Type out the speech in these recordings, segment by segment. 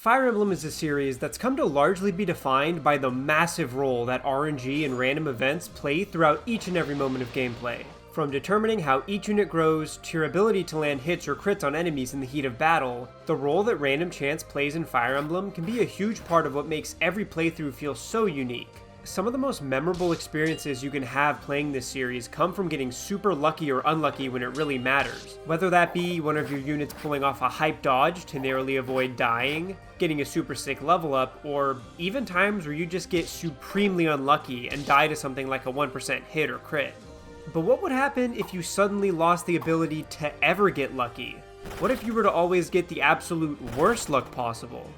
Fire Emblem is a series that's come to largely be defined by the massive role that RNG and random events play throughout each and every moment of gameplay. From determining how each unit grows, to your ability to land hits or crits on enemies in the heat of battle, the role that random chance plays in Fire Emblem can be a huge part of what makes every playthrough feel so unique. Some of the most memorable experiences you can have playing this series come from getting super lucky or unlucky when it really matters. Whether that be one of your units pulling off a hype dodge to narrowly avoid dying, getting a super sick level up, or even times where you just get supremely unlucky and die to something like a 1% hit or crit. But what would happen if you suddenly lost the ability to ever get lucky? What if you were to always get the absolute worst luck possible?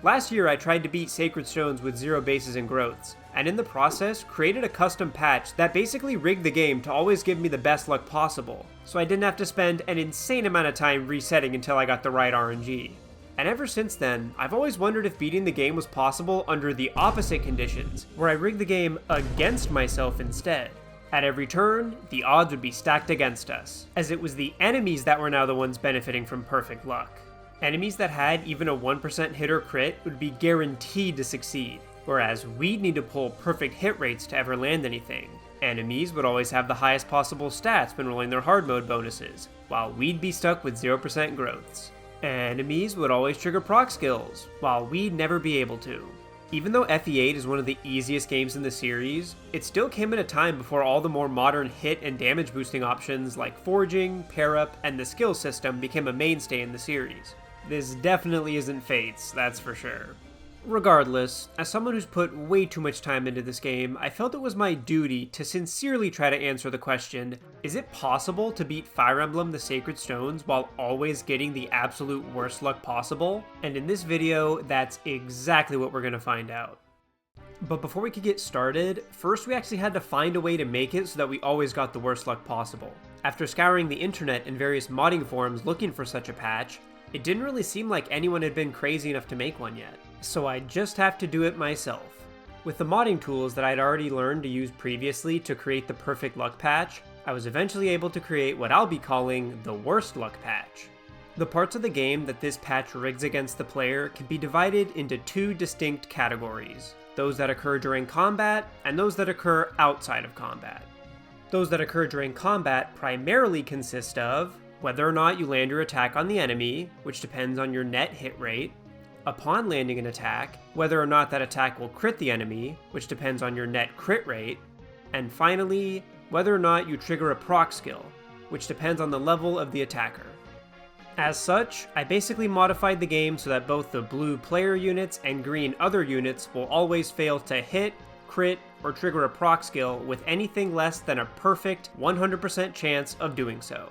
Last year I tried to beat Sacred Stones with 0 bases and growths, and in the process created a custom patch that basically rigged the game to always give me the best luck possible, so I didn't have to spend an insane amount of time resetting until I got the right RNG. And ever since then, I've always wondered if beating the game was possible under the opposite conditions, where I rigged the game against myself instead. At every turn, the odds would be stacked against us, as it was the enemies that were now the ones benefiting from perfect luck. Enemies that had even a 1% hit or crit would be guaranteed to succeed, whereas we'd need to pull perfect hit rates to ever land anything. Enemies would always have the highest possible stats when rolling their hard mode bonuses, while we'd be stuck with 0% growths. Enemies would always trigger proc skills, while we'd never be able to. Even though FE8 is one of the easiest games in the series, it still came at a time before all the more modern hit and damage boosting options like foraging, pair up, and the skill system became a mainstay in the series. This definitely isn't Fates, that's for sure. Regardless, as someone who's put way too much time into this game, I felt it was my duty to sincerely try to answer the question, is it possible to beat Fire Emblem the Sacred Stones while always getting the absolute worst luck possible? And in this video, that's exactly what we're gonna find out. But before we could get started, first we actually had to find a way to make it so that we always got the worst luck possible. After scouring the internet and various modding forums looking for such a patch, it didn't really seem like anyone had been crazy enough to make one yet, so I just have to do it myself. With the modding tools that I'd already learned to use previously to create the perfect luck patch, I was eventually able to create what I'll be calling the worst luck patch. The parts of the game that this patch rigs against the player can be divided into 2 distinct categories, those that occur during combat and those that occur outside of combat. Those that occur during combat primarily consist of whether or not you land your attack on the enemy, which depends on your net hit rate, upon landing an attack, whether or not that attack will crit the enemy, which depends on your net crit rate, and finally, whether or not you trigger a proc skill, which depends on the level of the attacker. As such, I basically modified the game so that both the blue player units and green other units will always fail to hit, crit, or trigger a proc skill with anything less than a perfect 100% chance of doing so.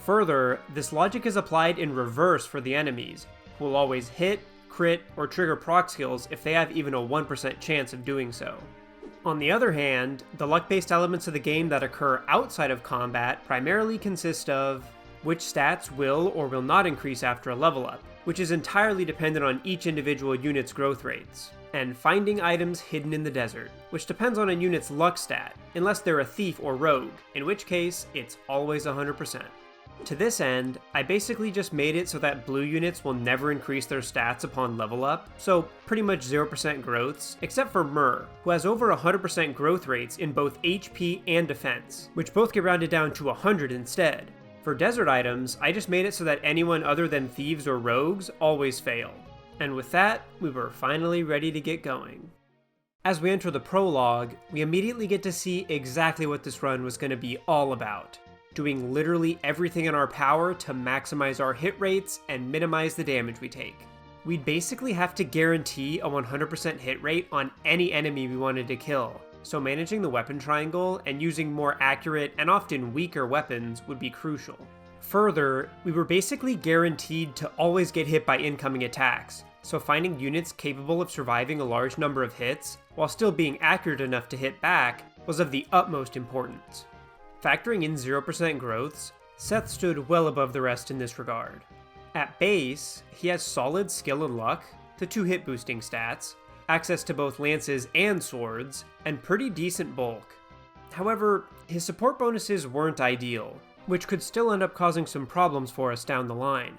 Further, this logic is applied in reverse for the enemies, who will always hit, crit, or trigger proc skills if they have even a 1% chance of doing so. On the other hand, the luck-based elements of the game that occur outside of combat primarily consist of which stats will or will not increase after a level up, which is entirely dependent on each individual unit's growth rates, and finding items hidden in the desert, which depends on a unit's luck stat, unless they're a thief or rogue, in which case it's always 100%. To this end, I basically just made it so that blue units will never increase their stats upon level up, so pretty much 0% growths, except for Hmmm, who has over 100% growth rates in both HP and defense, which both get rounded down to 100 instead. For desert items, I just made it so that anyone other than thieves or rogues always fail. And with that, we were finally ready to get going. As we enter the prologue, we immediately get to see exactly what this run was going to be all about. Doing literally everything in our power to maximize our hit rates and minimize the damage we take. We'd basically have to guarantee a 100% hit rate on any enemy we wanted to kill, so managing the weapon triangle and using more accurate and often weaker weapons would be crucial. Further, we were basically guaranteed to always get hit by incoming attacks, so finding units capable of surviving a large number of hits, while still being accurate enough to hit back, was of the utmost importance. Factoring in 0% growths, Seth stood well above the rest in this regard. At base, he has solid skill and luck, the 2 hit boosting stats, access to both lances and swords, and pretty decent bulk. However, his support bonuses weren't ideal, which could still end up causing some problems for us down the line.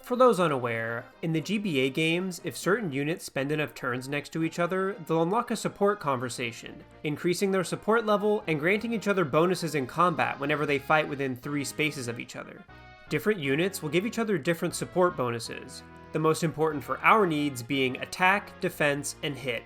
For those unaware, in the GBA games, if certain units spend enough turns next to each other, they'll unlock a support conversation, increasing their support level and granting each other bonuses in combat whenever they fight within 3 spaces of each other. Different units will give each other different support bonuses, the most important for our needs being attack, defense, and hit.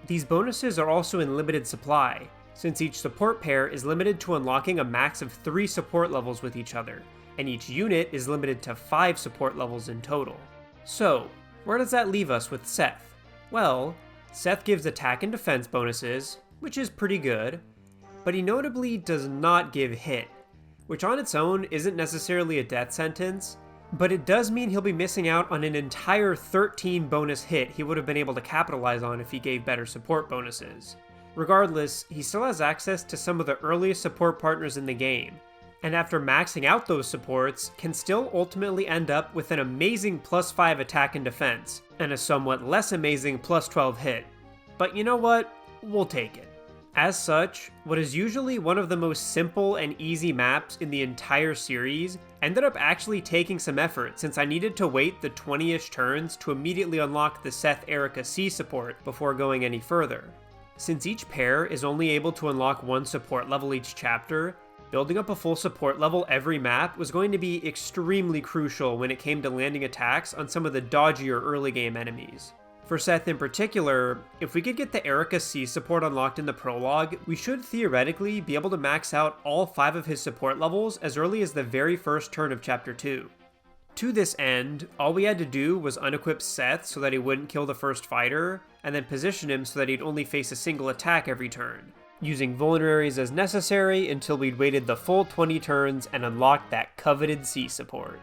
These bonuses are also in limited supply, since each support pair is limited to unlocking a max of 3 support levels with each other, and each unit is limited to 5 support levels in total. So, where does that leave us with Seth? Well, Seth gives attack and defense bonuses, which is pretty good, but he notably does not give hit, which on its own isn't necessarily a death sentence, but it does mean he'll be missing out on an entire 13 bonus hit he would have been able to capitalize on if he gave better support bonuses. Regardless, he still has access to some of the earliest support partners in the game, and after maxing out those supports, can still ultimately end up with an amazing plus 5 attack and defense, and a somewhat less amazing plus 12 hit. But you know what? We'll take it. As such, what is usually one of the most simple and easy maps in the entire series ended up actually taking some effort since I needed to wait the 20-ish turns to immediately unlock the Seth Erica C support before going any further. Since each pair is only able to unlock 1 support level each chapter, building up a full support level every map was going to be extremely crucial when it came to landing attacks on some of the dodgier early game enemies. For Seth in particular, if we could get the Erica C support unlocked in the prologue, we should theoretically be able to max out all 5 of his support levels as early as the very first turn of Chapter 2. To this end, all we had to do was unequip Seth so that he wouldn't kill the first fighter, and then position him so that he'd only face a single attack every turn, using vulneraries as necessary until we'd waited the full 20 turns and unlocked that coveted C support.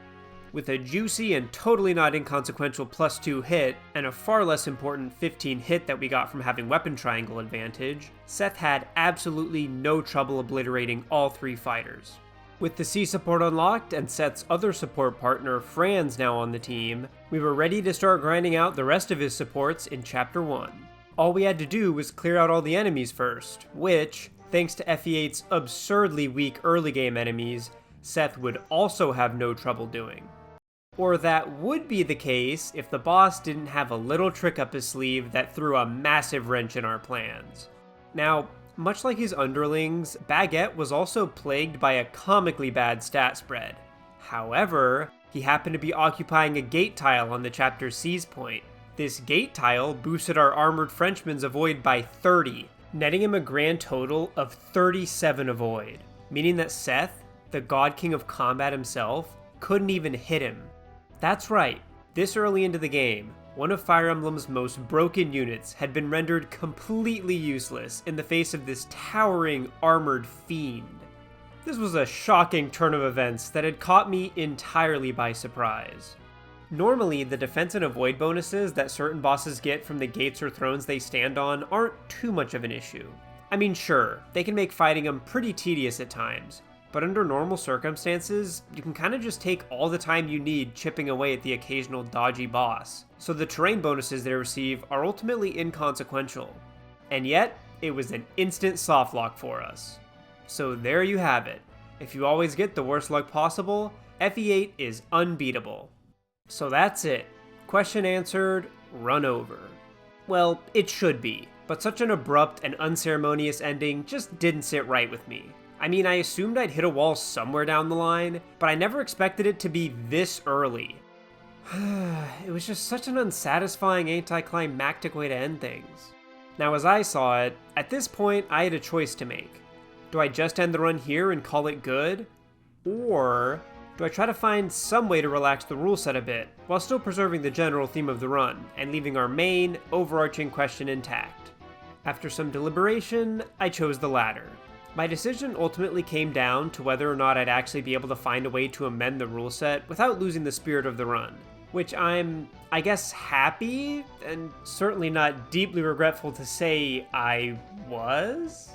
With a juicy and totally not inconsequential plus 2 hit, and a far less important 15 hit that we got from having weapon triangle advantage, Seth had absolutely no trouble obliterating all 3 fighters. With the C support unlocked and Seth's other support partner, Franz, now on the team, we were ready to start grinding out the rest of his supports in Chapter 1. All we had to do was clear out all the enemies first, which, thanks to FE8's absurdly weak early game enemies, Seth would also have no trouble doing. Or that would be the case if the boss didn't have a little trick up his sleeve that threw a massive wrench in our plans. Now, much like his underlings, Baguette was also plagued by a comically bad stat spread. However, he happened to be occupying a gate tile on the chapter's seize point. This gate tile boosted our armored Frenchman's avoid by 30, netting him a grand total of 37 avoid, meaning that Seth, the God King of Combat himself, couldn't even hit him. That's right, this early into the game, one of Fire Emblem's most broken units had been rendered completely useless in the face of this towering armored fiend. This was a shocking turn of events that had caught me entirely by surprise. Normally, the defense and avoid bonuses that certain bosses get from the gates or thrones they stand on aren't too much of an issue. I mean, sure, they can make fighting them pretty tedious at times, but under normal circumstances, you can kind of just take all the time you need chipping away at the occasional dodgy boss, so the terrain bonuses they receive are ultimately inconsequential. And yet, it was an instant softlock for us. So there you have it. If you always get the worst luck possible, FE8 is unbeatable. So that's it. Question answered, run over. Well, it should be, but such an abrupt and unceremonious ending just didn't sit right with me. I mean, I assumed I'd hit a wall somewhere down the line, but I never expected it to be this early. It was just such an unsatisfying anticlimactic way to end things. Now, as I saw it, at this point I had a choice to make. Do I just end the run here and call it good? Or do I try to find some way to relax the rule set a bit, while still preserving the general theme of the run, and leaving our main, overarching question intact? After some deliberation, I chose the latter. My decision ultimately came down to whether or not I'd actually be able to find a way to amend the rule set without losing the spirit of the run, which I'm, I guess, happy, and certainly not deeply regretful to say I was.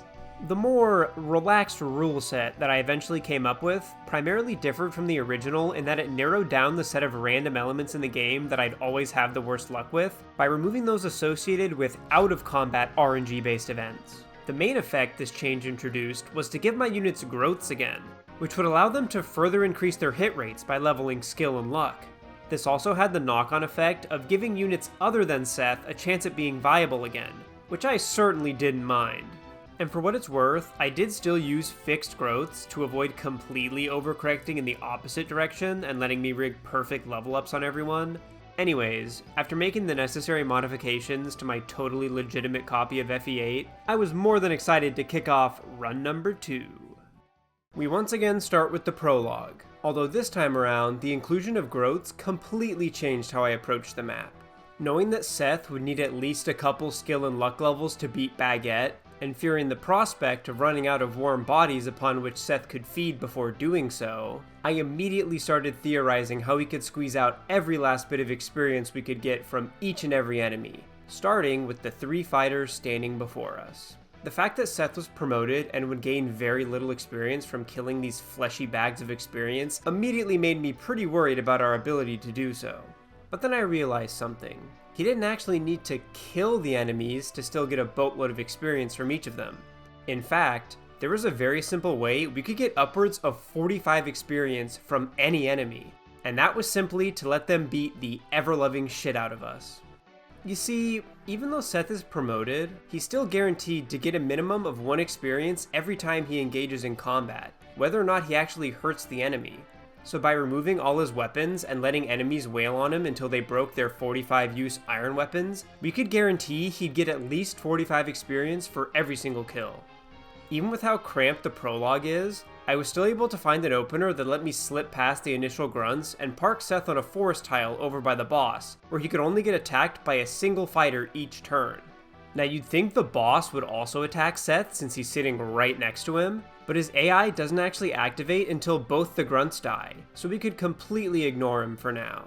The more relaxed rule set that I eventually came up with primarily differed from the original in that it narrowed down the set of random elements in the game that I'd always have the worst luck with by removing those associated with out-of-combat RNG-based events. The main effect this change introduced was to give my units growths again, which would allow them to further increase their hit rates by leveling skill and luck. This also had the knock-on effect of giving units other than Seth a chance at being viable again, which I certainly didn't mind. And for what it's worth, I did still use fixed growths to avoid completely overcorrecting in the opposite direction and letting me rig perfect level ups on everyone. Anyways, after making the necessary modifications to my totally legitimate copy of FE8, I was more than excited to kick off run number 2. We once again start with the prologue, although this time around, the inclusion of growths completely changed how I approached the map. Knowing that Seth would need at least a couple skill and luck levels to beat Baguette, and fearing the prospect of running out of warm bodies upon which Seth could feed before doing so, I immediately started theorizing how we could squeeze out every last bit of experience we could get from each and every enemy, starting with the 3 fighters standing before us. The fact that Seth was promoted and would gain very little experience from killing these fleshy bags of experience immediately made me pretty worried about our ability to do so. But then I realized something. He didn't actually need to kill the enemies to still get a boatload of experience from each of them. In fact, there was a very simple way we could get upwards of 45 experience from any enemy, and that was simply to let them beat the ever-loving shit out of us. You see, even though Seth is promoted, he's still guaranteed to get a minimum of 1 experience every time he engages in combat, whether or not he actually hurts the enemy. So by removing all his weapons and letting enemies wail on him until they broke their 45 use iron weapons, we could guarantee he'd get at least 45 experience for every single kill. Even with how cramped the prologue is, I was still able to find an opener that let me slip past the initial grunts and park Seth on a forest tile over by the boss, where he could only get attacked by a single fighter each turn. Now you'd think the boss would also attack Seth since he's sitting right next to him, but his AI doesn't actually activate until both the grunts die, so we could completely ignore him for now.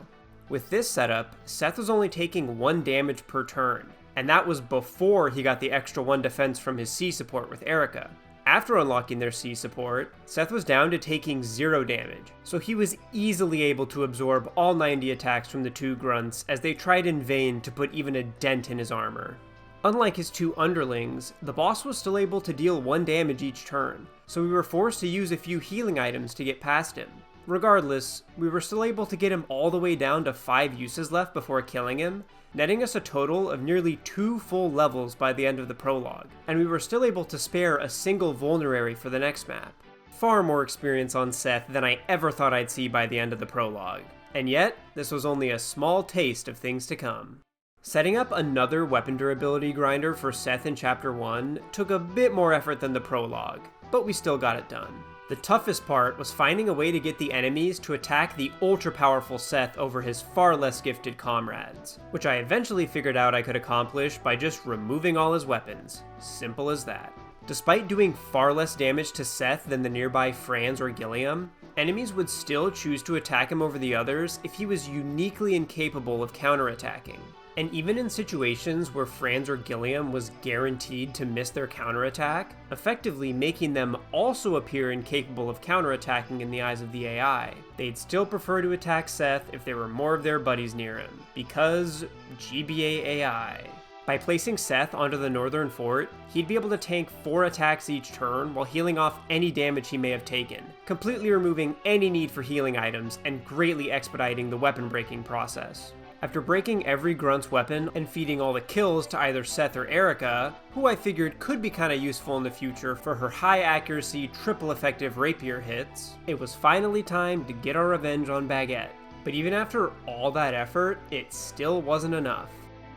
With this setup, Seth was only taking 1 damage per turn, and that was before he got the extra 1 defense from his C support with Erica. After unlocking their C support, Seth was down to taking 0 damage, so he was easily able to absorb all 90 attacks from the 2 grunts as they tried in vain to put even a dent in his armor. Unlike his 2 underlings, the boss was still able to deal 1 damage each turn, so we were forced to use a few healing items to get past him. Regardless, we were still able to get him all the way down to 5 uses left before killing him, netting us a total of nearly 2 full levels by the end of the prologue, and we were still able to spare a single vulnerary for the next map. Far more experience on Seth than I ever thought I'd see by the end of the prologue, and yet, this was only a small taste of things to come. Setting up another weapon durability grinder for Seth in Chapter 1 took a bit more effort than the prologue, but we still got it done. The toughest part was finding a way to get the enemies to attack the ultra-powerful Seth over his far less gifted comrades, which I eventually figured out I could accomplish by just removing all his weapons. Simple as that. Despite doing far less damage to Seth than the nearby Franz or Gilliam, enemies would still choose to attack him over the others if he was uniquely incapable of counterattacking. And even in situations where Franz or Gilliam was guaranteed to miss their counterattack, effectively making them also appear incapable of counterattacking in the eyes of the AI, they'd still prefer to attack Seth if there were more of their buddies near him, because GBA AI. By placing Seth onto the northern fort, he'd be able to tank 4 attacks each turn while healing off any damage he may have taken, completely removing any need for healing items and greatly expediting the weapon breaking process. After breaking every grunt's weapon and feeding all the kills to either Seth or Erica, who I figured could be kinda useful in the future for her high accuracy, triple effective rapier hits, it was finally time to get our revenge on Baguette. But even after all that effort, it still wasn't enough.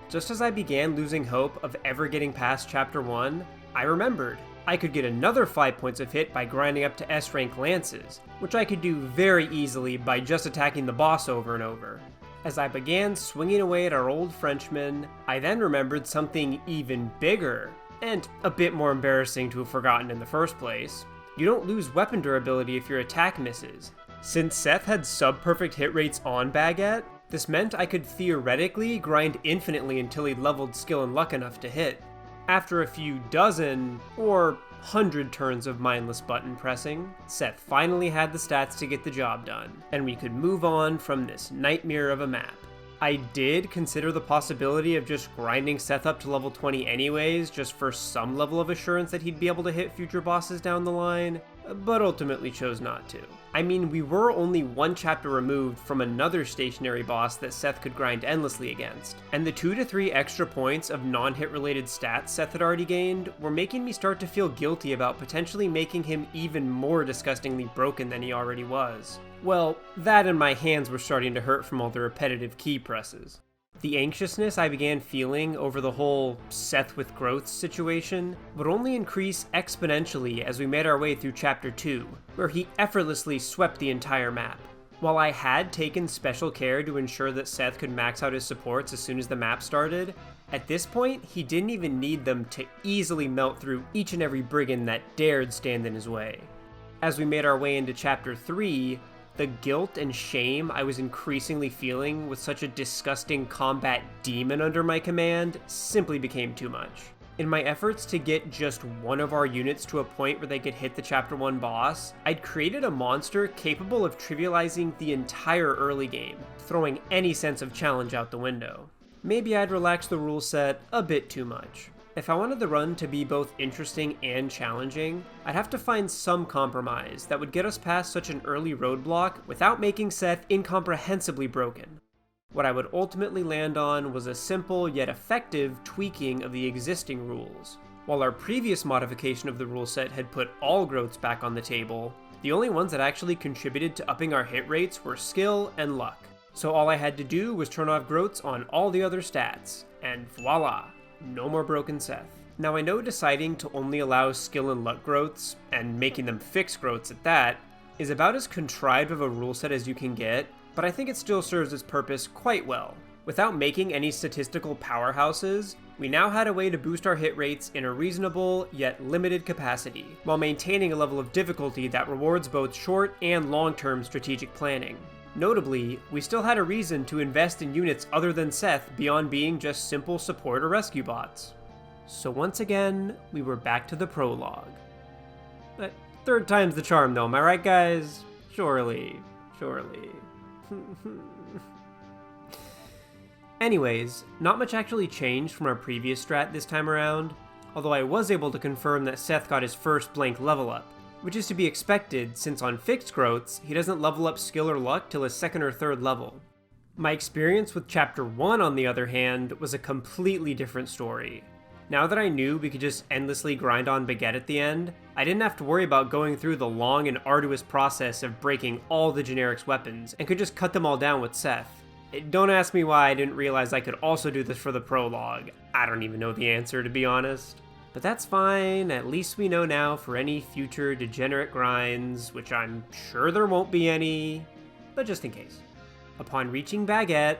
Just as I began losing hope of ever getting past Chapter 1, I remembered I could get another 5 points of hit by grinding up to S-rank lances, which I could do very easily by just attacking the boss over and over. As I began swinging away at our old Frenchman, I then remembered something even bigger, and a bit more embarrassing to have forgotten in the first place. You don't lose weapon durability if your attack misses. Since Seth had sub-perfect hit rates on Baguette, this meant I could theoretically grind infinitely until he leveled skill and luck enough to hit. After a few dozen, or 100 turns of mindless button pressing, Seth finally had the stats to get the job done, and we could move on from this nightmare of a map. I did consider the possibility of just grinding Seth up to level 20 anyways, just for some level of assurance that he'd be able to hit future bosses down the line, but ultimately chose not to. I mean, we were only one chapter removed from another stationary boss that Seth could grind endlessly against, and the 2 to 3 extra points of non-hit related stats Seth had already gained were making me start to feel guilty about potentially making him even more disgustingly broken than he already was. Well, that and my hands were starting to hurt from all the repetitive key presses. The anxiousness I began feeling over the whole Seth with growths situation would only increase exponentially as we made our way through Chapter 2, where he effortlessly swept the entire map. While I had taken special care to ensure that Seth could max out his supports as soon as the map started, at this point he didn't even need them to easily melt through each and every brigand that dared stand in his way. As we made our way into Chapter 3, the guilt and shame I was increasingly feeling with such a disgusting combat demon under my command simply became too much. In my efforts to get just one of our units to a point where they could hit the Chapter 1 boss, I'd created a monster capable of trivializing the entire early game, throwing any sense of challenge out the window. Maybe I'd relaxed the rule set a bit too much. If I wanted the run to be both interesting and challenging, I'd have to find some compromise that would get us past such an early roadblock without making Seth incomprehensibly broken. What I would ultimately land on was a simple yet effective tweaking of the existing rules. While our previous modification of the rule set had put all growths back on the table, the only ones that actually contributed to upping our hit rates were skill and luck. So all I had to do was turn off growths on all the other stats, and voila! No more broken Seth. Now I know deciding to only allow skill and luck growths, and making them fixed growths at that, is about as contrived of a rule set as you can get, but I think it still serves its purpose quite well. Without making any statistical powerhouses, we now had a way to boost our hit rates in a reasonable yet limited capacity, while maintaining a level of difficulty that rewards both short and long-term strategic planning. Notably, we still had a reason to invest in units other than Seth beyond being just simple support or rescue bots. So once again, we were back to the prologue. But third time's the charm though, am I right guys? Surely. Anyways, not much actually changed from our previous strat this time around, although I was able to confirm that Seth got his first blank level up, which is to be expected since on fixed growths, he doesn't level up skill or luck till his 2nd or 3rd level. My experience with Chapter 1, on the other hand, was a completely different story. Now that I knew we could just endlessly grind on Baguette at the end, I didn't have to worry about going through the long and arduous process of breaking all the generics weapons, and could just cut them all down with Seth. Don't ask me why I didn't realize I could also do this for the prologue. I don't even know the answer, to be honest. But that's fine, at least we know now for any future degenerate grinds, which I'm sure there won't be any, but just in case. Upon reaching Baguette,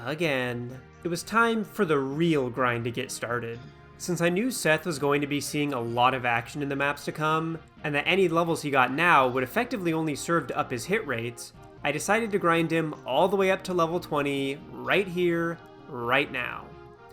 again, it was time for the real grind to get started. Since I knew Seth was going to be seeing a lot of action in the maps to come, and that any levels he got now would effectively only serve to up his hit rates, I decided to grind him all the way up to level 20, right here, right now.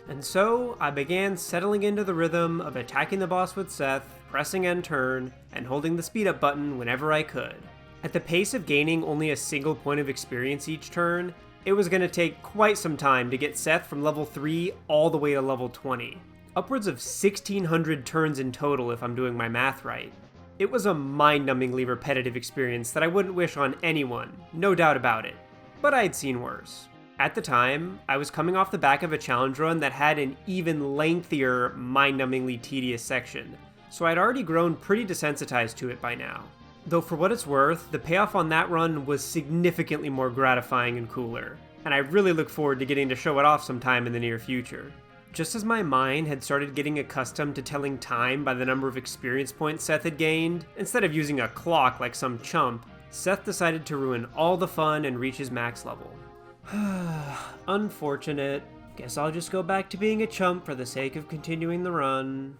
And so, I began settling into the rhythm of attacking the boss with Seth, pressing end turn, and holding the speed up button whenever I could. At the pace of gaining only a single point of experience each turn, it was going to take quite some time to get Seth from level 3 all the way to level 20. Upwards of 1,600 turns in total if I'm doing my math right. It was a mind-numbingly repetitive experience that I wouldn't wish on anyone, no doubt about it. But I'd seen worse. At the time, I was coming off the back of a challenge run that had an even lengthier, mind-numbingly tedious section, so I'd already grown pretty desensitized to it by now. Though for what it's worth, the payoff on that run was significantly more gratifying and cooler, and I really look forward to getting to show it off sometime in the near future. Just as my mind had started getting accustomed to telling time by the number of experience points Seth had gained, instead of using a clock like some chump, Seth decided to ruin all the fun and reach his max level. Unfortunate. Guess I'll just go back to being a chump for the sake of continuing the run.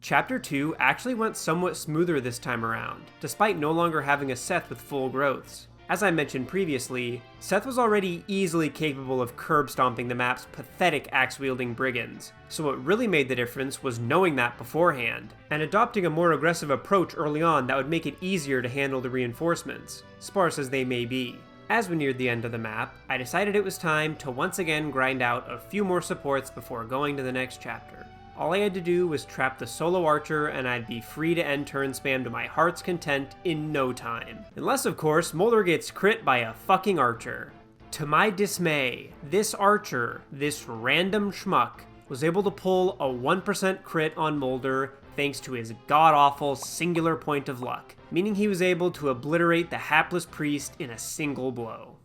Chapter 2 actually went somewhat smoother this time around, despite no longer having a Seth with full growths. As I mentioned previously, Seth was already easily capable of curb stomping the map's pathetic axe-wielding brigands, so what really made the difference was knowing that beforehand, and adopting a more aggressive approach early on that would make it easier to handle the reinforcements, sparse as they may be. As we neared the end of the map, I decided it was time to once again grind out a few more supports before going to the next chapter. All I had to do was trap the solo archer and I'd be free to end turn spam to my heart's content in no time. Unless, of course, Molder gets crit by a fucking archer. To my dismay, this archer, this random schmuck, was able to pull a 1% crit on Molder thanks to his god-awful singular point of luck, meaning he was able to obliterate the hapless priest in a single blow.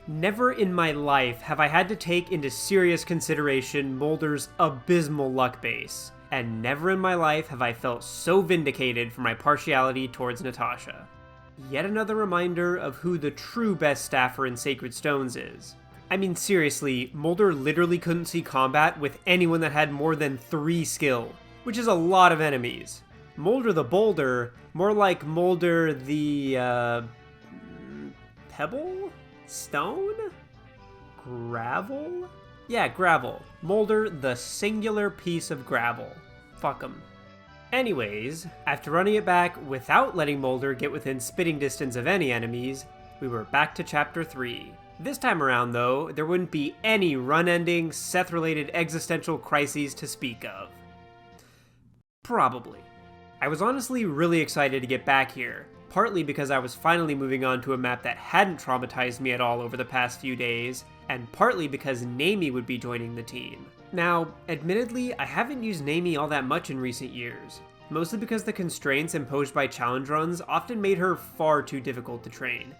Never in my life have I had to take into serious consideration Molder's abysmal luck base, and never in my life have I felt so vindicated for my partiality towards Natasha. Yet another reminder of who the true best staffer in Sacred Stones is. I mean, seriously, Molder literally couldn't see combat with anyone that had more than 3 skill, which is a lot of enemies. Molder the Boulder, more like Molder the, Pebble? Stone? Gravel? Yeah, gravel. Molder the singular piece of gravel. Fuck 'em. Anyways, after running it back without letting Molder get within spitting distance of any enemies, we were back to Chapter 3. This time around, though, there wouldn't be any run-ending, Seth-related existential crises to speak of. Probably. I was honestly really excited to get back here, partly because I was finally moving on to a map that hadn't traumatized me at all over the past few days, and partly because Naomi would be joining the team. Now, admittedly, I haven't used Naomi all that much in recent years, mostly because the constraints imposed by challenge runs often made her far too difficult to train.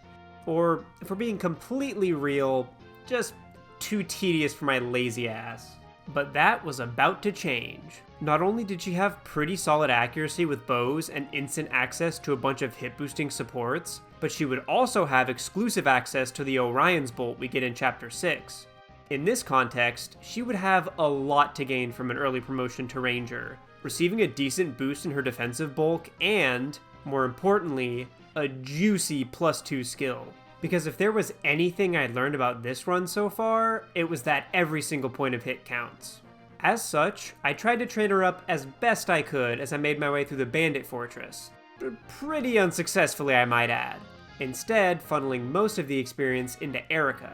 Or, if we're being completely real, just too tedious for my lazy ass. But that was about to change. Not only did she have pretty solid accuracy with bows and instant access to a bunch of hit boosting supports, but she would also have exclusive access to the Orion's Bolt we get in Chapter 6. In this context, she would have a lot to gain from an early promotion to Ranger, receiving a decent boost in her defensive bulk and, more importantly, a juicy +2 skill. Because if there was anything I'd learned about this run so far, it was that every single point of hit counts. As such, I tried to train her up as best I could as I made my way through the Bandit Fortress. Pretty unsuccessfully, I might add. Instead, funneling most of the experience into Erica.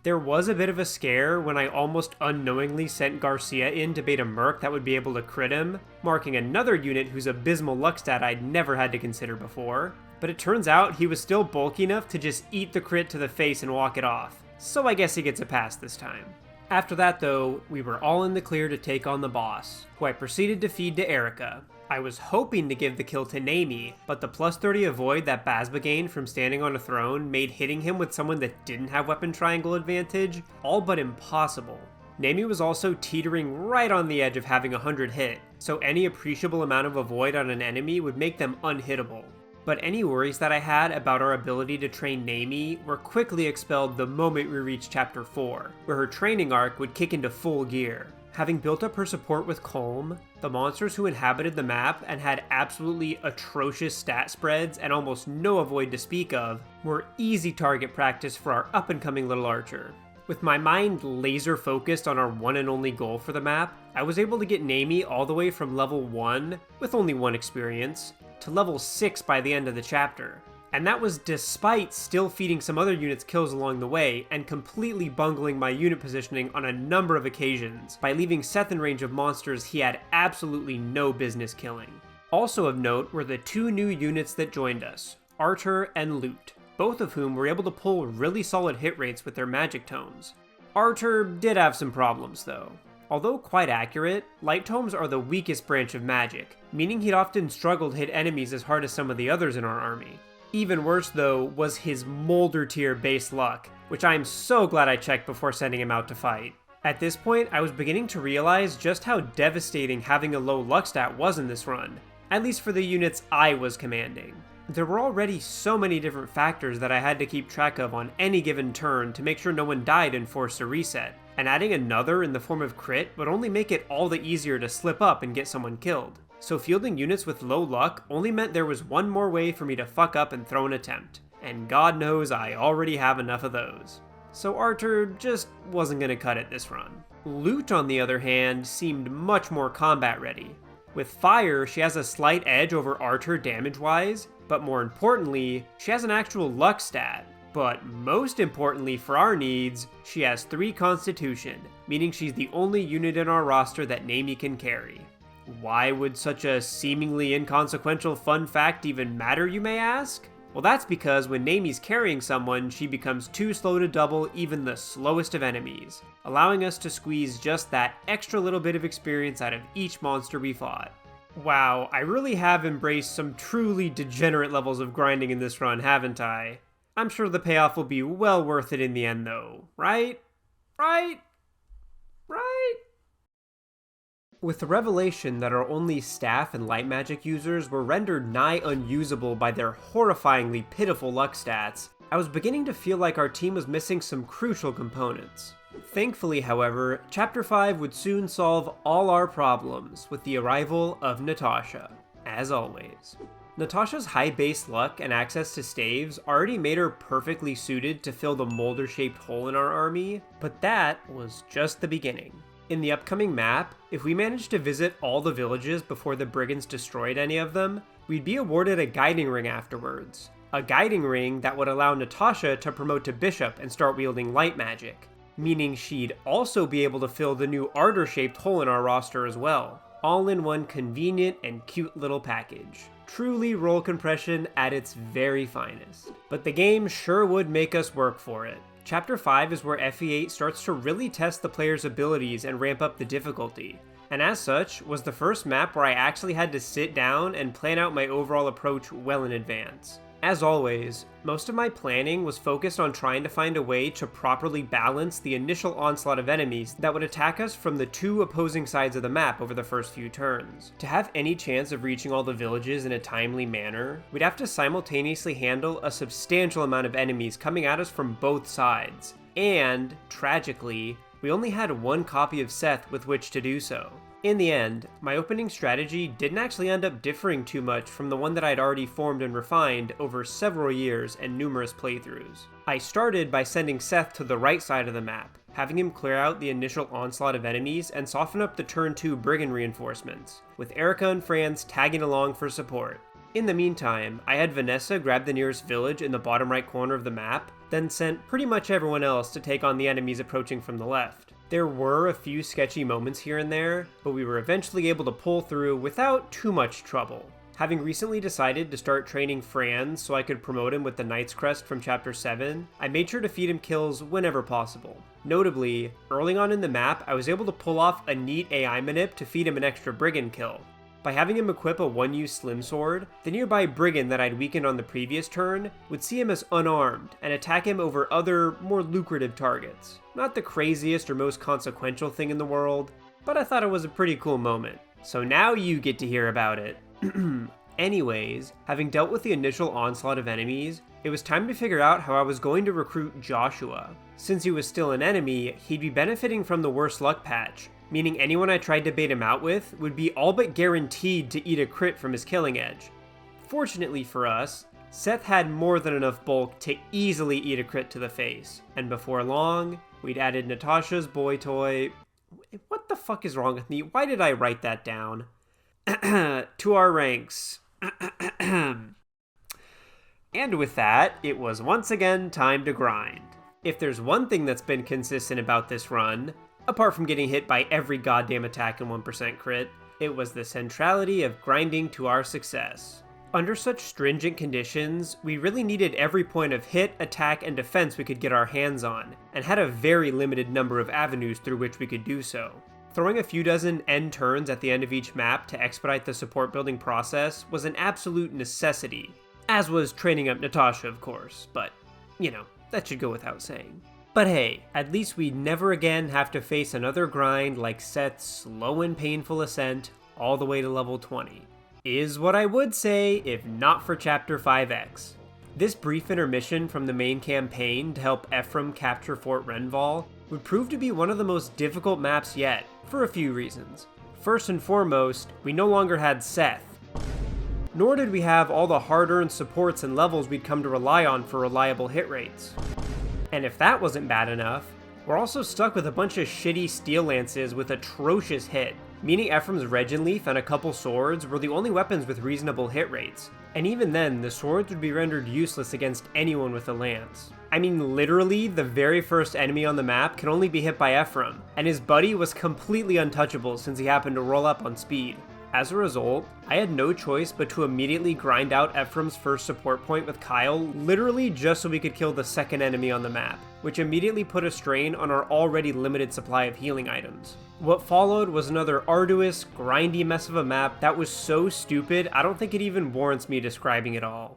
There was a bit of a scare when I almost unknowingly sent Garcia in to bait a merc that would be able to crit him, marking another unit whose abysmal luck stat I'd never had to consider before. But it turns out he was still bulky enough to just eat the crit to the face and walk it off, so I guess he gets a pass this time. After that though, we were all in the clear to take on the boss, who I proceeded to feed to Erica. I was hoping to give the kill to Naomi, but the +30 avoid that Basba gained from standing on a throne made hitting him with someone that didn't have weapon triangle advantage all but impossible. Naomi was also teetering right on the edge of having 100 hit, so any appreciable amount of avoid on an enemy would make them unhittable. But any worries that I had about our ability to train Naomi were quickly expelled the moment we reached Chapter 4, where her training arc would kick into full gear. Having built up her support with Calm, the monsters who inhabited the map and had absolutely atrocious stat spreads and almost no avoid to speak of were easy target practice for our up-and-coming little archer. With my mind laser focused on our one and only goal for the map, I was able to get Naomi all the way from level 1, with only 1 experience, to level 6 by the end of the chapter. And that was despite still feeding some other units kills along the way and completely bungling my unit positioning on a number of occasions by leaving Seth in range of monsters he had absolutely no business killing. Also of note were the 2 new units that joined us, Archer and Loot, both of whom were able to pull really solid hit rates with their magic tomes. Archer did have some problems though. Although quite accurate, light tomes are the weakest branch of magic, meaning he'd often struggle to hit enemies as hard as some of the others in our army. Even worse though was his Molder tier base luck, which I am so glad I checked before sending him out to fight. At this point, I was beginning to realize just how devastating having a low luck stat was in this run, at least for the units I was commanding. There were already so many different factors that I had to keep track of on any given turn to make sure no one died and forced a reset, and adding another in the form of crit would only make it all the easier to slip up and get someone killed. So fielding units with low luck only meant there was one more way for me to fuck up and throw an attempt, and God knows I already have enough of those. So Archer just wasn't gonna cut it this run. Loot, on the other hand, seemed much more combat ready. With Fire, she has a slight edge over Archer damage-wise, but more importantly, she has an actual luck stat, But most importantly for our needs, she has 3 constitution, meaning she's the only unit in our roster that Namie can carry. Why would such a seemingly inconsequential fun fact even matter, you may ask? Well, that's because when Namie's carrying someone, she becomes too slow to double even the slowest of enemies, allowing us to squeeze just that extra little bit of experience out of each monster we fought. Wow, I really have embraced some truly degenerate levels of grinding in this run, haven't I? I'm sure the payoff will be well worth it in the end though, right? Right? With the revelation that our only staff and light magic users were rendered nigh unusable by their horrifyingly pitiful luck stats, I was beginning to feel like our team was missing some crucial components. Thankfully, however, Chapter 5 would soon solve all our problems with the arrival of Natasha, as always. Natasha's high base luck and access to staves already made her perfectly suited to fill the molder-shaped hole in our army, but that was just the beginning. In the upcoming map, if we managed to visit all the villages before the brigands destroyed any of them, we'd be awarded a guiding ring afterwards. A guiding ring that would allow Natasha to promote to bishop and start wielding light magic, meaning she'd also be able to fill the new ardor-shaped hole in our roster as well, all in one convenient and cute little package. Truly role compression at its very finest. But the game sure would make us work for it. Chapter 5 is where FE8 starts to really test the player's abilities and ramp up the difficulty, and as such, was the first map where I actually had to sit down and plan out my overall approach well in advance. As always, most of my planning was focused on trying to find a way to properly balance the initial onslaught of enemies that would attack us from the 2 opposing sides of the map over the first few turns. To have any chance of reaching all the villages in a timely manner, we'd have to simultaneously handle a substantial amount of enemies coming at us from both sides, and, tragically, we only had 1 copy of Seth with which to do so. In the end, my opening strategy didn't actually end up differing too much from the one that I'd already formed and refined over several years and numerous playthroughs. I started by sending Seth to the right side of the map, having him clear out the initial onslaught of enemies and soften up the turn 2 brigand reinforcements, with Erica and Franz tagging along for support. In the meantime, I had Vanessa grab the nearest village in the bottom right corner of the map, then sent pretty much everyone else to take on the enemies approaching from the left. There were a few sketchy moments here and there, but we were eventually able to pull through without too much trouble. Having recently decided to start training Franz so I could promote him with the Knight's Crest from Chapter 7, I made sure to feed him kills whenever possible. Notably, early on in the map, I was able to pull off a neat AI manip to feed him an extra brigand kill. By having him equip a 1-use slim sword, the nearby brigand that I'd weakened on the previous turn would see him as unarmed and attack him over other, more lucrative targets. Not the craziest or most consequential thing in the world, but I thought it was a pretty cool moment. So now you get to hear about it. Anyways, having dealt with the initial onslaught of enemies, it was time to figure out how I was going to recruit Joshua. Since he was still an enemy, he'd be benefiting from the worst luck patch, meaning anyone I tried to bait him out with would be all but guaranteed to eat a crit from his killing edge. Fortunately for us, Seth had more than enough bulk to easily eat a crit to the face, and before long, we'd added Natasha's boy toy. What the fuck is wrong with me? Why did I write that down? To our ranks. And with that, it was once again time to grind. If there's one thing that's been consistent about this run, apart from getting hit by every goddamn attack and 1% crit, it was the centrality of grinding to our success. Under such stringent conditions, we really needed every point of hit, attack, and defense we could get our hands on, and had a very limited number of avenues through which we could do so. Throwing a few dozen end turns at the end of each map to expedite the support building process was an absolute necessity, as was training up Natasha, of course, but, you know, that should go without saying. But hey, at least we'd never again have to face another grind like Seth's slow and painful ascent all the way to level 20. Is what I would say if not for Chapter 5X. This brief intermission from the main campaign to help Ephraim capture Fort Renval would prove to be one of the most difficult maps yet, for a few reasons. First and foremost, we no longer had Seth. Nor did we have all the hard-earned supports and levels we'd come to rely on for reliable hit rates. And if that wasn't bad enough, we're also stuck with a bunch of shitty steel lances with atrocious hit, meaning Ephraim's Regin Leaf and a couple swords were the only weapons with reasonable hit rates, and even then, the swords would be rendered useless against anyone with a lance. I mean, literally, the very first enemy on the map can only be hit by Ephraim, and his buddy was completely untouchable since he happened to roll up on speed. As a result, I had no choice but to immediately grind out Ephraim's first support point with Kyle, literally just so we could kill the second enemy on the map, which immediately put a strain on our already limited supply of healing items. What followed was another arduous, grindy mess of a map that was so stupid I don't think it even warrants me describing it all.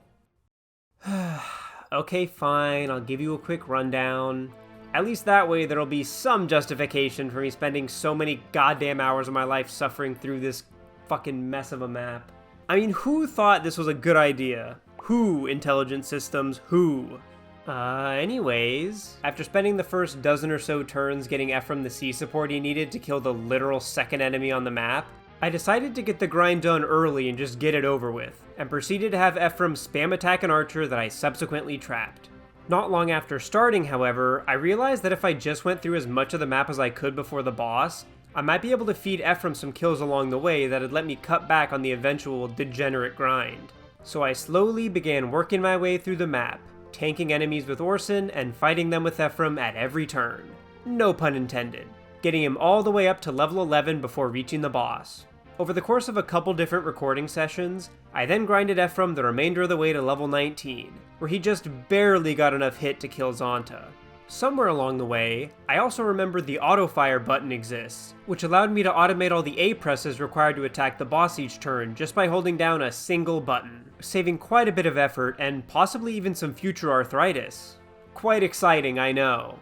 Okay, fine, I'll give you a quick rundown. At least that way there'll be some justification for me spending so many goddamn hours of my life suffering through this fucking mess of a map. I mean, who thought this was a good idea? Who, intelligent systems, who? Anyways, after spending the first dozen or so turns getting Ephraim the C support he needed to kill the literal second enemy on the map, I decided to get the grind done early and just get it over with, and proceeded to have Ephraim spam attack an archer that I subsequently trapped. Not long after starting, however, I realized that if I just went through as much of the map as I could before the boss, I might be able to feed Ephraim some kills along the way that'd let me cut back on the eventual degenerate grind. So I slowly began working my way through the map, tanking enemies with Orson and fighting them with Ephraim at every turn. No pun intended. Getting him all the way up to level 11 before reaching the boss. Over the course of a couple different recording sessions, I then grinded Ephraim the remainder of the way to level 19, where he just barely got enough hit to kill Zonta. Somewhere along the way, I also remembered the auto-fire button exists, which allowed me to automate all the A presses required to attack the boss each turn just by holding down a single button, saving quite a bit of effort and possibly even some future arthritis. Quite exciting, I know.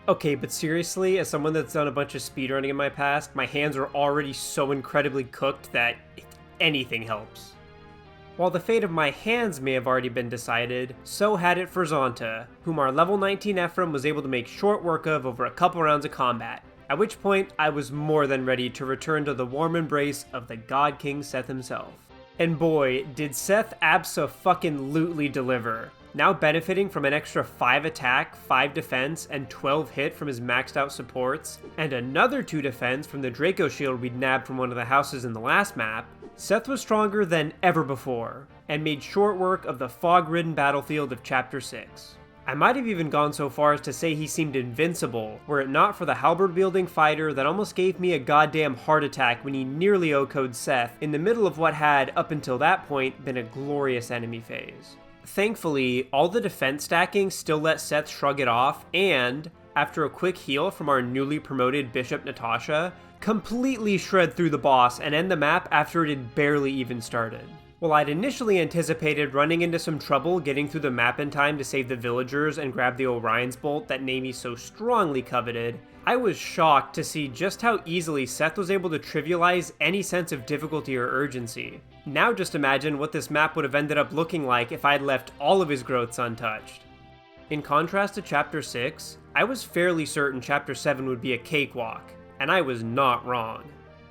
Okay, but seriously, as someone that's done a bunch of speedrunning in my past, my hands are already so incredibly cooked that anything helps. While the fate of my hands may have already been decided, so had it for Zonta, whom our level 19 Ephraim was able to make short work of over a couple rounds of combat, at which point I was more than ready to return to the warm embrace of the God King Seth himself. And boy, did Seth abso-fucking-lutely deliver, now benefiting from an extra 5 attack, 5 defense, and 12 hit from his maxed out supports, and another 2 defense from the Draco shield we'd nabbed from one of the houses in the last map. Seth was stronger than ever before, and made short work of the fog-ridden battlefield of Chapter 6. I might have even gone so far as to say he seemed invincible, were it not for the halberd-wielding fighter that almost gave me a goddamn heart attack when he nearly OHKO'd Seth in the middle of what had, up until that point, been a glorious enemy phase. Thankfully, all the defense stacking still let Seth shrug it off, and, after a quick heal from our newly promoted Bishop Natasha, completely shred through the boss and end the map after it had barely even started. While I'd initially anticipated running into some trouble getting through the map in time to save the villagers and grab the Orion's Bolt that Nami so strongly coveted, I was shocked to see just how easily Seth was able to trivialize any sense of difficulty or urgency. Now just imagine what this map would have ended up looking like if I'd left all of his growths untouched. In contrast to Chapter 6, I was fairly certain Chapter 7 would be a cakewalk, and I was not wrong.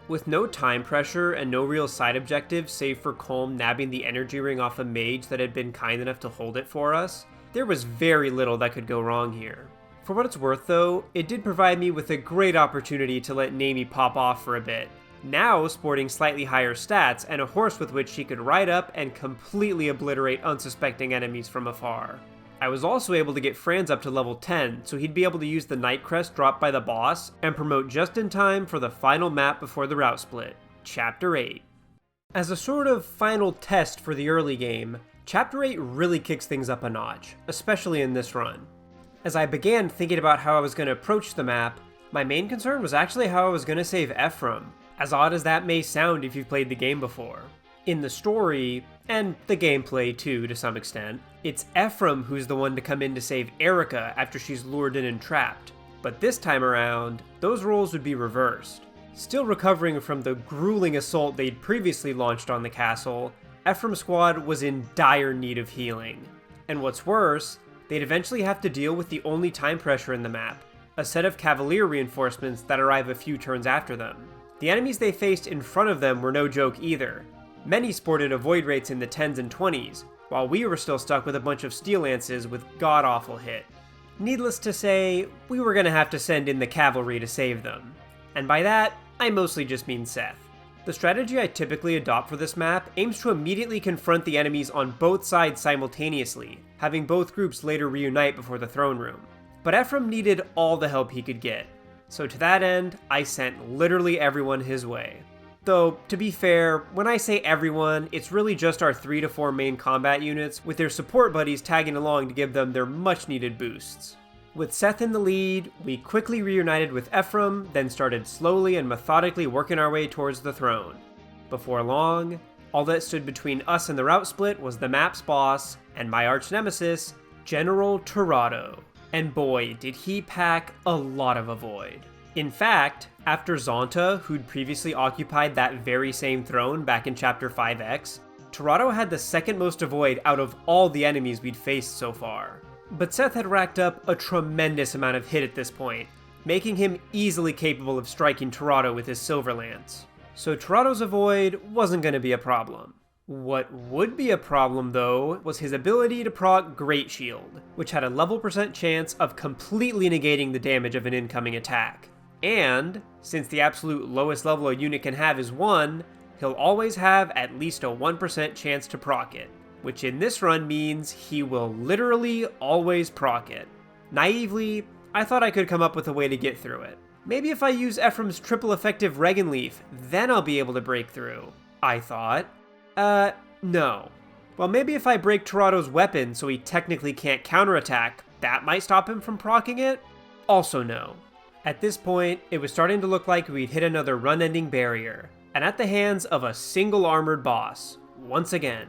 With no time pressure and no real side objective save for Colm nabbing the energy ring off a mage that had been kind enough to hold it for us, there was very little that could go wrong here. For what it's worth though, it did provide me with a great opportunity to let Nami pop off for a bit, now sporting slightly higher stats and a horse with which she could ride up and completely obliterate unsuspecting enemies from afar. I was also able to get Franz up to level 10, so he'd be able to use the Night Crest dropped by the boss, and promote just in time for the final map before the route split, Chapter 8. As a sort of final test for the early game, Chapter 8 really kicks things up a notch, especially in this run. As I began thinking about how I was going to approach the map, my main concern was actually how I was going to save Ephraim, as odd as that may sound if you've played the game before. In the story, and the gameplay too to some extent, it's Ephraim who's the one to come in to save Erica after she's lured in and trapped. But this time around, those roles would be reversed. Still recovering from the grueling assault they'd previously launched on the castle, Ephraim's squad was in dire need of healing. And what's worse, they'd eventually have to deal with the only time pressure in the map, a set of cavalier reinforcements that arrive a few turns after them. The enemies they faced in front of them were no joke either. Many sported avoid rates in the 10s and 20s, while we were still stuck with a bunch of steel lances with god-awful hit. Needless to say, we were going to have to send in the cavalry to save them. And by that, I mostly just mean Seth. The strategy I typically adopt for this map aims to immediately confront the enemies on both sides simultaneously, having both groups later reunite before the throne room. But Ephraim needed all the help he could get, so to that end, I sent literally everyone his way. Though, to be fair, when I say everyone, it's really just our 3 to 4 main combat units with their support buddies tagging along to give them their much needed boosts. With Seth in the lead, we quickly reunited with Ephraim, then started slowly and methodically working our way towards the throne. Before long, all that stood between us and the route split was the map's boss, and my arch-nemesis, General Torado. And boy, did he pack a lot of avoid. In fact, after Zonta, who'd previously occupied that very same throne back in Chapter 5X, Torado had the second most avoid out of all the enemies we'd faced so far. But Seth had racked up a tremendous amount of hit at this point, making him easily capable of striking Torado with his Silver Lance. So Torado's avoid wasn't going to be a problem. What would be a problem though, was his ability to proc Great Shield, which had a level % chance of completely negating the damage of an incoming attack. And, since the absolute lowest level a unit can have is 1, he'll always have at least a 1% chance to proc it, which in this run means he will literally always proc it. Naively, I thought I could come up with a way to get through it. Maybe if I use Ephraim's triple effective Regan Leaf, then I'll be able to break through, I thought. No. Well, maybe if I break Torado's weapon so he technically can't counterattack, that might stop him from proccing it? Also no. At this point, it was starting to look like we'd hit another run-ending barrier, and at the hands of a single armored boss, once again.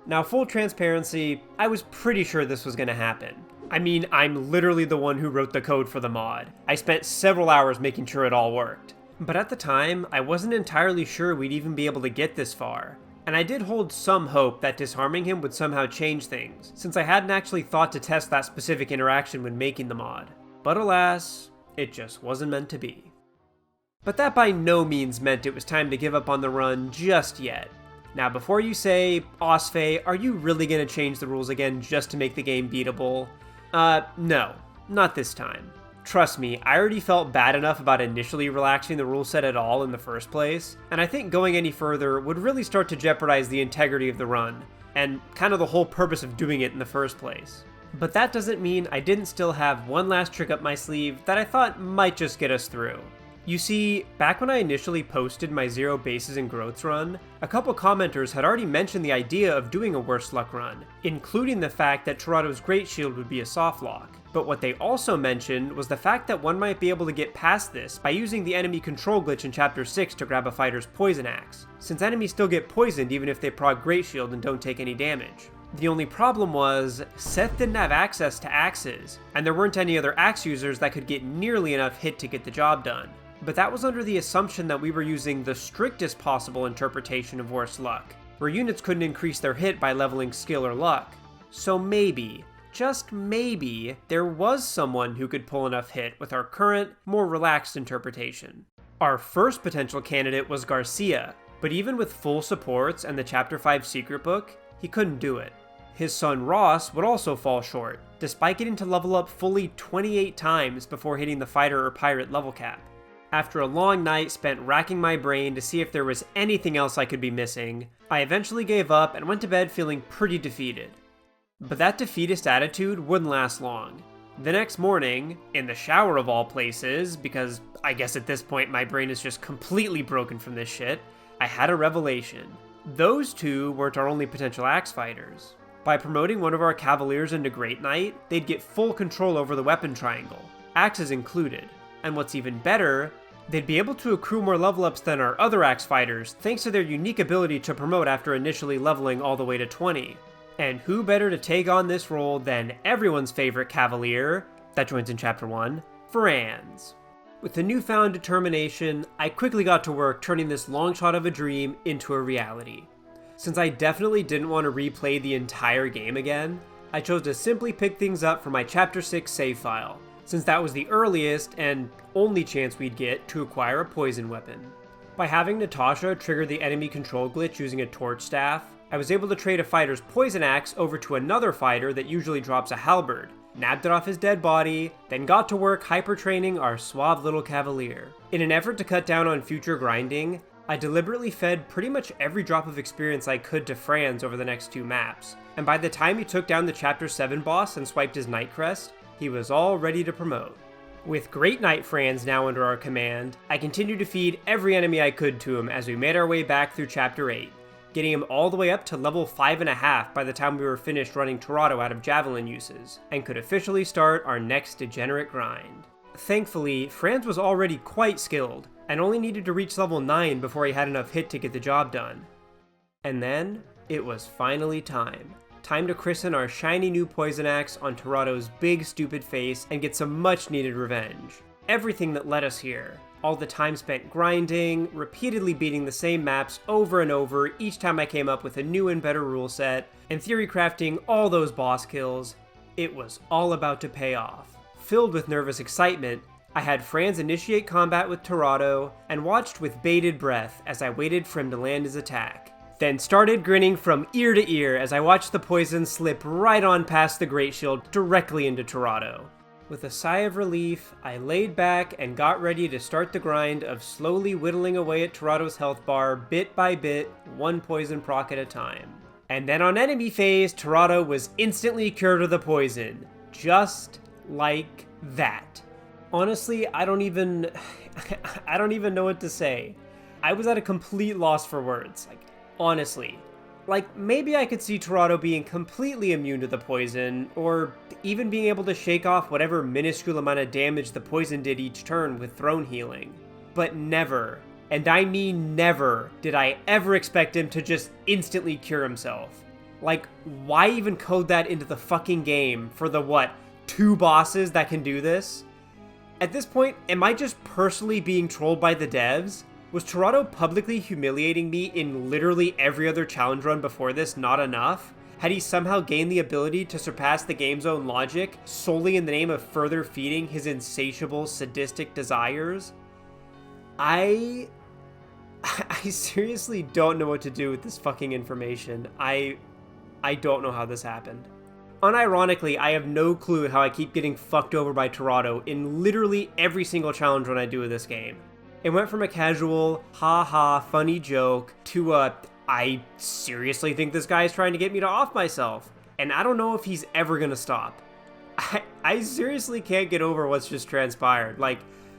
Now, full transparency, I was pretty sure this was going to happen. I mean, I'm literally the one who wrote the code for the mod. I spent several hours making sure it all worked. But at the time, I wasn't entirely sure we'd even be able to get this far. And I did hold some hope that disarming him would somehow change things, since I hadn't actually thought to test that specific interaction when making the mod. But alas, it just wasn't meant to be. But that by no means meant it was time to give up on the run just yet. Now before you say, Osfae, are you really gonna change the rules again just to make the game beatable? No, not this time. Trust me, I already felt bad enough about initially relaxing the rule set at all in the first place, and I think going any further would really start to jeopardize the integrity of the run, and kind of the whole purpose of doing it in the first place. But that doesn't mean I didn't still have one last trick up my sleeve that I thought might just get us through. You see, back when I initially posted my Zero Bases and Growths run, a couple commenters had already mentioned the idea of doing a worst luck run, including the fact that Torado's Great Shield would be a soft lock. But what they also mentioned was the fact that one might be able to get past this by using the enemy control glitch in Chapter 6 to grab a fighter's Poison Axe, since enemies still get poisoned even if they prog Great Shield and don't take any damage. The only problem was, Seth didn't have access to axes, and there weren't any other axe users that could get nearly enough hit to get the job done. But that was under the assumption that we were using the strictest possible interpretation of worst luck, where units couldn't increase their hit by leveling skill or luck. So maybe, just maybe, there was someone who could pull enough hit with our current, more relaxed interpretation. Our first potential candidate was Garcia, but even with full supports and the Chapter 5 secret book, he couldn't do it. His son Ross would also fall short, despite getting to level up fully 28 times before hitting the fighter or pirate level cap. After a long night spent racking my brain to see if there was anything else I could be missing, I eventually gave up and went to bed feeling pretty defeated. But that defeatist attitude wouldn't last long. The next morning, in the shower of all places, because I guess at this point my brain is just completely broken from this shit, I had a revelation. Those two weren't our only potential axe fighters. By promoting one of our cavaliers into Great Knight, they'd get full control over the weapon triangle, axes included. And what's even better, they'd be able to accrue more level ups than our other axe fighters thanks to their unique ability to promote after initially leveling all the way to 20. And who better to take on this role than everyone's favorite cavalier, that joins in Chapter 1, Franz. With the newfound determination, I quickly got to work turning this long shot of a dream into a reality. Since I definitely didn't want to replay the entire game again, I chose to simply pick things up from my Chapter 6 save file, since that was the earliest and only chance we'd get to acquire a poison weapon. By having Natasha trigger the enemy control glitch using a torch staff, I was able to trade a fighter's poison axe over to another fighter that usually drops a halberd, nabbed it off his dead body, then got to work hyper-training our suave little cavalier. In an effort to cut down on future grinding, I deliberately fed pretty much every drop of experience I could to Franz over the next 2 maps, and by the time he took down the Chapter 7 boss and swiped his Knight Crest, he was all ready to promote. With Great Knight Franz now under our command, I continued to feed every enemy I could to him as we made our way back through Chapter 8, getting him all the way up to level 5.5 by the time we were finished running Torado out of Javelin uses, and could officially start our next degenerate grind. Thankfully, Franz was already quite skilled, and only needed to reach level 9 before he had enough hit to get the job done. And then, it was finally time. Time to christen our shiny new Poison Axe on Torado's big stupid face and get some much needed revenge. Everything that led us here, all the time spent grinding, repeatedly beating the same maps over and over each time I came up with a new and better rule set, and theory crafting all those boss kills, it was all about to pay off. Filled with nervous excitement, I had Franz initiate combat with Torado, and watched with bated breath as I waited for him to land his attack. Then started grinning from ear to ear as I watched the poison slip right on past the Great Shield directly into Torado. With a sigh of relief, I laid back and got ready to start the grind of slowly whittling away at Torado's health bar bit by bit, one poison proc at a time. And then on enemy phase, Torado was instantly cured of the poison. Just like that. Honestly, I don't even know what to say. I was at a complete loss for words. Honestly. Maybe I could see Torado being completely immune to the poison, or even being able to shake off whatever minuscule amount of damage the poison did each turn with throne healing. But never, and I mean never, did I ever expect him to just instantly cure himself. Why even code that into the fucking game for the 2 bosses that can do this? At this point, am I just personally being trolled by the devs? Was Torado publicly humiliating me in literally every other challenge run before this not enough? Had he somehow gained the ability to surpass the game's own logic solely in the name of further feeding his insatiable, sadistic desires? I seriously don't know what to do with this fucking information. I don't know how this happened. Unironically, I have no clue how I keep getting fucked over by Torado in literally every single challenge run I do with this game. It went from a casual, ha-ha, funny joke, to I seriously think this guy is trying to get me to off myself, and I don't know if he's ever gonna stop. I seriously can't get over what's just transpired.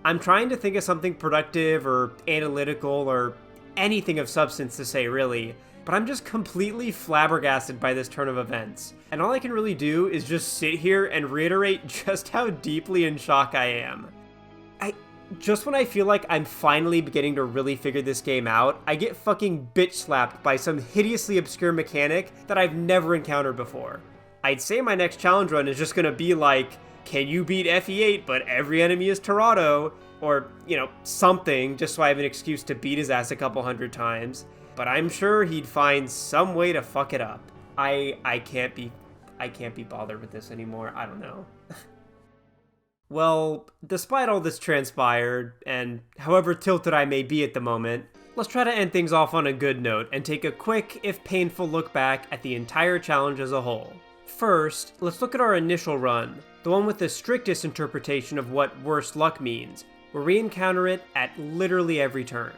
I'm trying to think of something productive or analytical or anything of substance to say, really, but I'm just completely flabbergasted by this turn of events, and all I can really do is just sit here and reiterate just how deeply in shock I am. Just when I feel like I'm finally beginning to really figure this game out, I get fucking bitch slapped by some hideously obscure mechanic that I've never encountered before. I'd say my next challenge run is just gonna be can you beat FE8 but every enemy is Torado? Or, something, just so I have an excuse to beat his ass a couple hundred times. But I'm sure he'd find some way to fuck it up. I can't be bothered with this anymore. I don't know. Well, despite all this transpired, and however tilted I may be at the moment, let's try to end things off on a good note and take a quick, if painful, look back at the entire challenge as a whole. First, let's look at our initial run, the one with the strictest interpretation of what worst luck means, where we encounter it at literally every turn.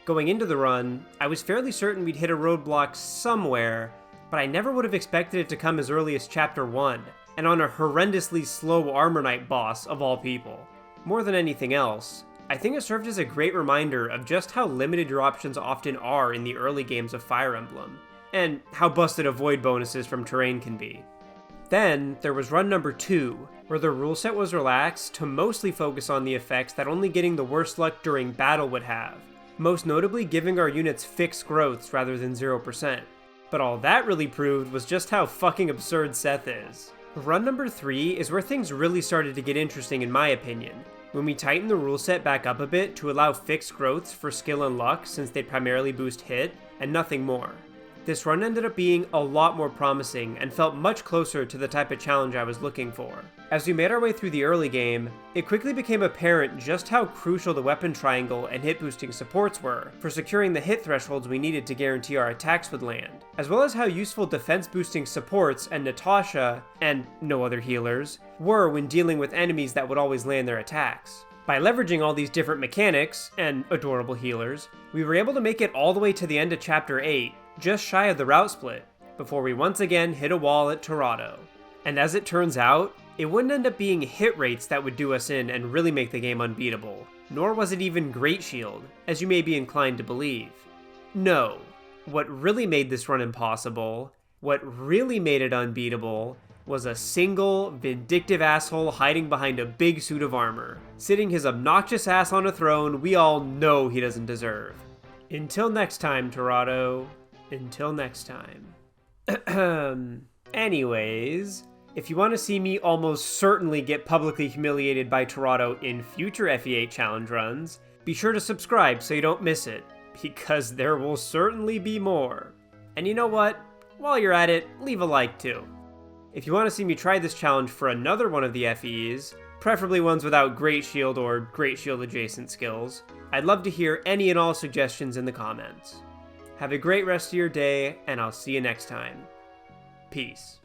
Going into the run, I was fairly certain we'd hit a roadblock somewhere, but I never would have expected it to come as early as Chapter 1, and on a horrendously slow Armor Knight boss of all people. More than anything else, I think it served as a great reminder of just how limited your options often are in the early games of Fire Emblem, and how busted avoid bonuses from terrain can be. Then, there was run number 2, where the rule set was relaxed to mostly focus on the effects that only getting the worst luck during battle would have, most notably giving our units fixed growths rather than 0%. But all that really proved was just how fucking absurd Seth is. Run number 3 is where things really started to get interesting in my opinion, when we tightened the rule set back up a bit to allow fixed growths for skill and luck since they primarily boost hit, and nothing more. This run ended up being a lot more promising and felt much closer to the type of challenge I was looking for. As we made our way through the early game, it quickly became apparent just how crucial the weapon triangle and hit boosting supports were for securing the hit thresholds we needed to guarantee our attacks would land, as well as how useful defense boosting supports and Natasha, and no other healers, were when dealing with enemies that would always land their attacks. By leveraging all these different mechanics, and adorable healers, we were able to make it all the way to the end of Chapter 8, just shy of the route split, before we once again hit a wall at Torado. And as it turns out, it wouldn't end up being hit rates that would do us in and really make the game unbeatable, nor was it even Great Shield, as you may be inclined to believe. No, what really made this run impossible, what really made it unbeatable, was a single, vindictive asshole hiding behind a big suit of armor, sitting his obnoxious ass on a throne we all know he doesn't deserve. Until next time, Torado. Until next time. Anyways, if you want to see me almost certainly get publicly humiliated by Torado in future FE8 challenge runs, be sure to subscribe so you don't miss it, because there will certainly be more. And you know what? While you're at it, leave a like too. If you want to see me try this challenge for another one of the FEs, preferably ones without Great Shield or Great Shield adjacent skills, I'd love to hear any and all suggestions in the comments. Have a great rest of your day, and I'll see you next time. Peace.